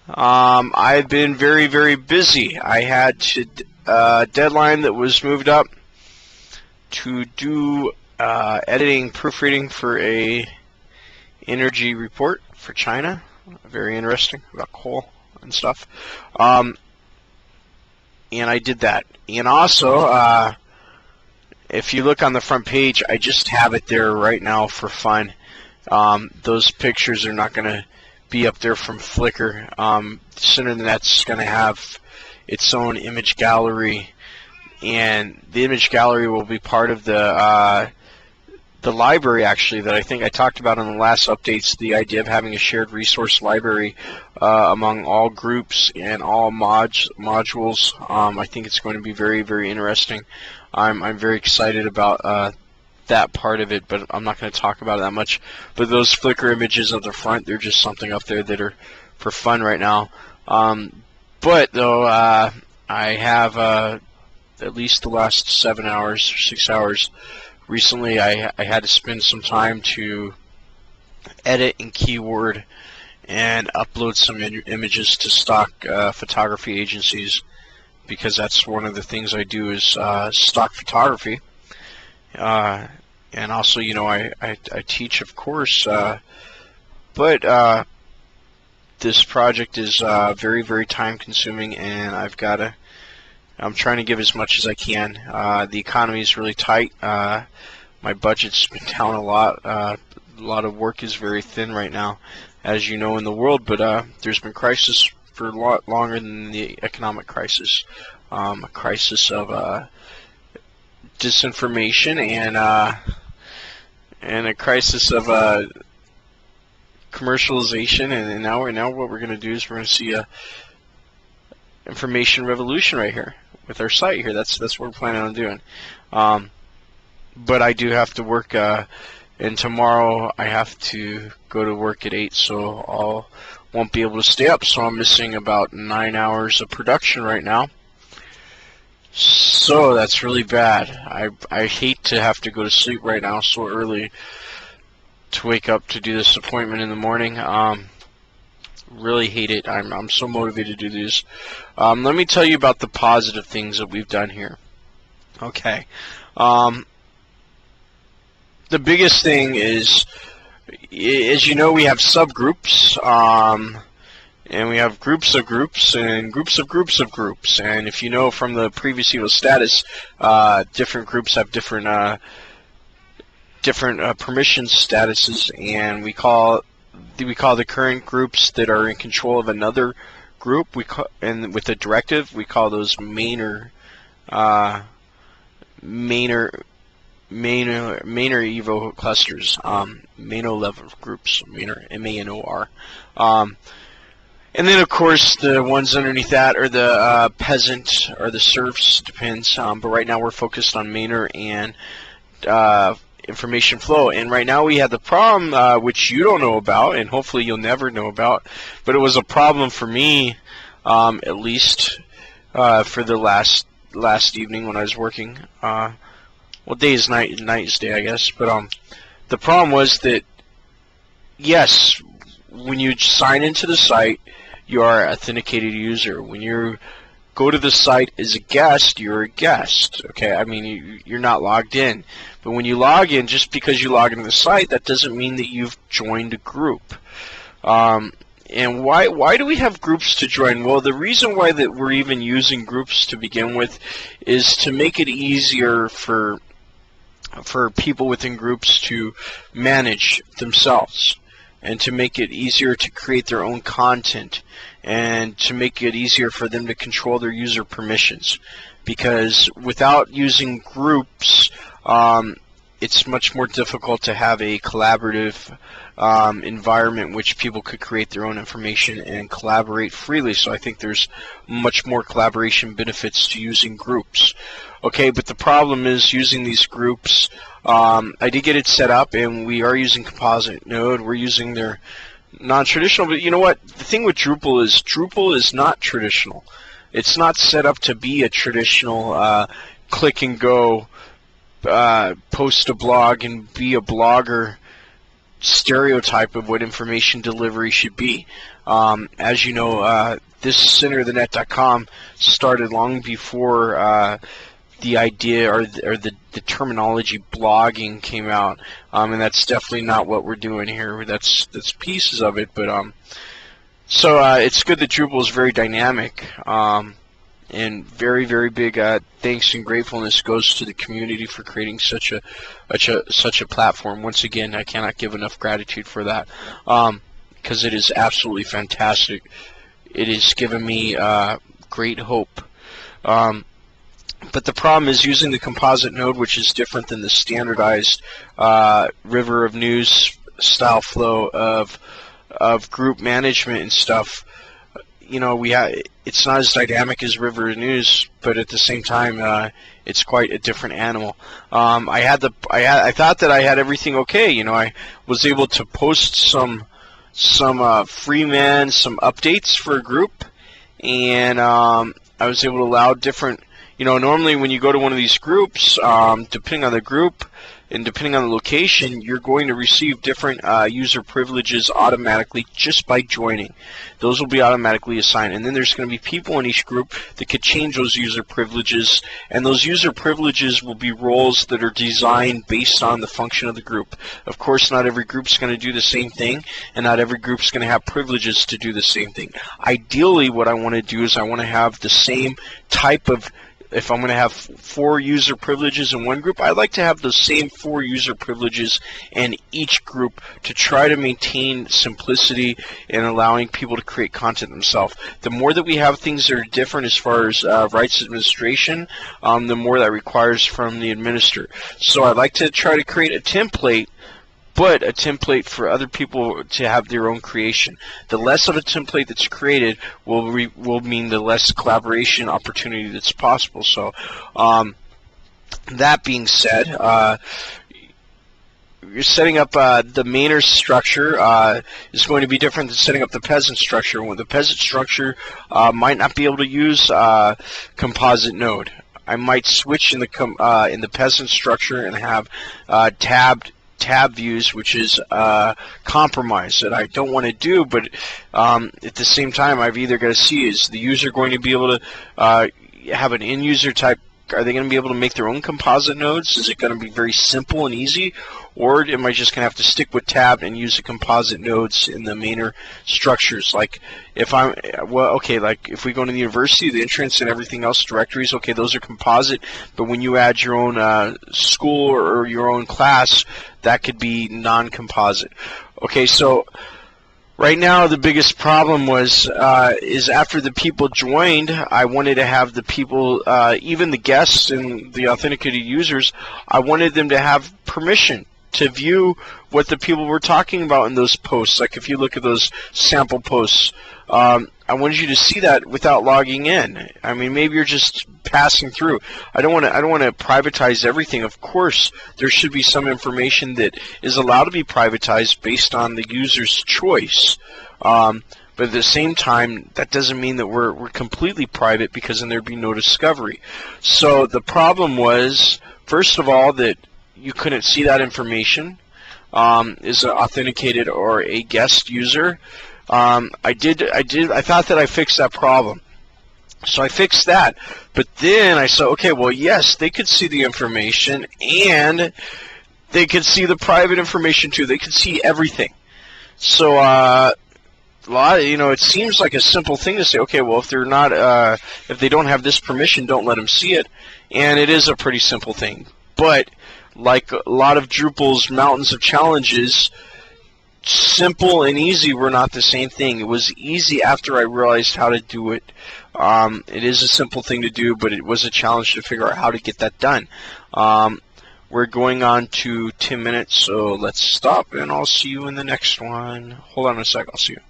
I've been very, very busy. I had a deadline that was moved up to do editing, proofreading for a energy report for China. Very interesting about coal and stuff. And I did that. And also, if you look on the front page, I just have it there right now for fun. Those pictures are not going to be up there from Flickr. Internet's going to have its own image gallery, and the image gallery will be part of the library, actually, that I think I talked about in the last updates, the idea of having a shared resource library among all groups and all modules. I think it's going to be very, very interesting. I'm very excited about that part of it, but I'm not going to talk about it that much. But those Flickr images of the front, they're just something up there that are for fun right now. But though I have at least the last 7 hours, 6 hours recently, I had to spend some time to edit and keyword and upload some images to stock photography agencies, because that's one of the things I do is stock photography. And also, you know, I teach, of course, but this project is very, very time consuming, and I'm trying to give as much as I can. The economy is really tight. My budget's been down a lot. A lot of work is very thin right now, as you know, in the world, but there's been crisis for a lot longer than the economic crisis. A crisis of disinformation and a crisis of commercialization, and now what we're going to do is we're going to see a information revolution right here with our site here. That's what we're planning on doing. But I do have to work, and tomorrow I have to go to work at 8, so I won't be able to stay up. So I'm missing about 9 hours of production right now. So that's really bad. I hate to have to go to sleep right now so early to wake up to do this appointment in the morning. Really hate it. I'm so motivated to do this. Let me tell you about the positive things that we've done here. Okay. The biggest thing is, as you know, we have subgroups. And we have groups of groups and groups of groups of groups. And if you know from the previous Evostat, different groups have different permission statuses, and we call the current groups that are in control of another group. And with a directive, we call those Manor Evo clusters, Manor level groups, Manor, M-A-N-O-R. And then, of course, the ones underneath that are the peasant or the serfs, depends. But right now we're focused on Manor and information flow. And right now we have the problem, which you don't know about, and hopefully you'll never know about, but it was a problem for me, at least for the last evening when I was working. Well, day is night, night is day, I guess. But the problem was that, yes, when you sign into the site, you are an authenticated user. When you go to the site as a guest, you're a guest. Okay, I mean, you're not logged in. But when you log in, just because you log into the site, that doesn't mean that you've joined a group. And why do we have groups to join? Well, the reason why that we're even using groups to begin with is to make it easier for people within groups to manage themselves, and to make it easier to create their own content, and to make it easier for them to control their user permissions. Because without using groups, it's much more difficult to have a collaborative environment which people could create their own information and collaborate freely. So I think there's much more collaboration benefits to using groups. Okay, but the problem is using these groups. I did get it set up, and we are using Composite Node. We're using their non-traditional, but you know what? The thing with Drupal is not traditional. It's not set up to be a traditional click and go, post a blog and be a blogger stereotype of what information delivery should be. As you know, this centerofthenet.com started long before the idea or the terminology blogging came out, and that's definitely not what we're doing here. That's pieces of it, but so it's good that Drupal is very dynamic, and very, very big thanks and gratefulness goes to the community for creating such a platform. Once again, I cannot give enough gratitude for that, because it is absolutely fantastic. It has given me great hope. But the problem is using the composite node, which is different than the standardized river of news style flow of group management and stuff. You know, it's not as dynamic as river of news, but at the same time, it's quite a different animal. I thought that I had everything okay. You know, I was able to post some freeman, some updates for a group, and I was able to allow different. You know, normally when you go to one of these groups, depending on the group and depending on the location, you're going to receive different user privileges automatically just by joining. Those will be automatically assigned, and then there's going to be people in each group that could change those user privileges, and those user privileges will be roles that are designed based on the function of the group. Of course, not every group's going to do the same thing, and not every group's going to have privileges to do the same thing. Ideally, what I want to do is I want to have the same type of. If I'm going to have 4 user privileges in one group, I'd like to have the same 4 user privileges in each group to try to maintain simplicity and allowing people to create content themselves. The more that we have things that are different as far as rights administration, the more that requires from the administrator. So I'd like to try to create a template, but a template for other people to have their own creation. The less of a template that's created will mean the less collaboration opportunity that's possible. So, that being said, you're setting up the Manor structure is going to be different than setting up the peasant structure. When the peasant structure might not be able to use composite node. I might switch in the peasant structure and have tab views, which is compromise that I don't want to do, but at the same time I've either got to see, is the user going to be able to have an end user type? Are they going to be able to make their own composite nodes? Is it going to be very simple and easy, or am I just going to have to stick with tab and use the composite nodes in the Manor structures? Like if like if we go to the university, the entrance and everything else, directories, okay, those are composite, but when you add your own school or your own class, that could be non-composite. Okay, so right now the biggest problem is after the people joined, I wanted to have the people, even the guests and the authenticated users, I wanted them to have permission to view what the people were talking about in those posts. Like if you look at those sample posts, I wanted you to see that without logging in. I mean, maybe you're just passing through. I don't want to privatize everything. Of course, there should be some information that is allowed to be privatized based on the user's choice. But at the same time, that doesn't mean that we're completely private, because then there'd be no discovery. So the problem was, first of all, that you couldn't see that information is an authenticated or a guest user. I thought that I fixed that problem. So I fixed that. But then I said, okay, well, yes, they could see the information, and they could see the private information too. They could see everything. So it seems like a simple thing to say, okay, well, if they're not, if they don't have this permission, don't let them see it. And it is a pretty simple thing. But like a lot of Drupal's mountains of challenges, simple and easy were not the same thing. It was easy after I realized how to do it. It is a simple thing to do, but it was a challenge to figure out how to get that done. We're going on to 10 minutes, so let's stop, and I'll see you in the next one. Hold on a sec, I'll see you.